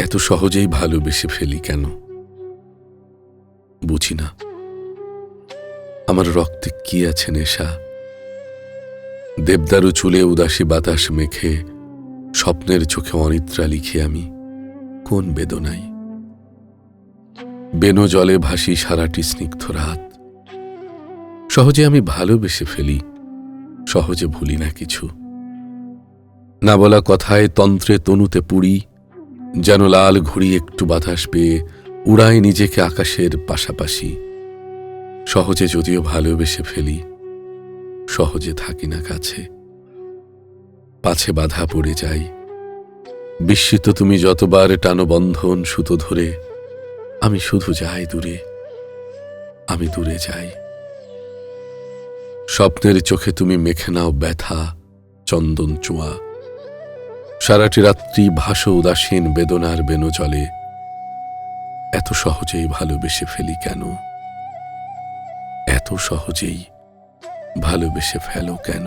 এত সহজেই ভালোবেসে ফেলি কেন বুঝি না। আমার রক্তে কি আছে নেশা, দেবদারু চুলে উদাসী বাতাস মেখে স্বপ্নের চোখে অনিদ্রা লিখে আমি কোন বেদনাই। বেনো জলে ভাসি সারাটি স্নিগ্ধ রাত। সহজে আমি ভালোবেসে ফেলি, সহজে ভুলি না কিছু। না বলা কথায় তন্ত্রে তনুতে পুড়ি, যেন লাল ঘুড়ি একটু বাতাস পেয়ে উড়ায় নিজেকে আকাশের পাশাপাশি। সহজে যদিও ভালোবেসে ফেলি, সহজে থাকি না কাছে। পাছে বাধা পড়ে যাই, বিস্মিত তুমি যতবার টানো বন্ধন সুতো ধরে। আমি শুধু যাই দূরে, আমি দূরে যাই। স্বপ্নের চোখে তুমি মেখে নাও ব্যথা চন্দন চোয়া। সারাটি রাত্রি ভাসো উদাসীন বেদনার বেনো জলে। এত সহজেই ভালোবেসে ফেলি কেন, এত সহজেই ভালোবেসে ফেলো কেন।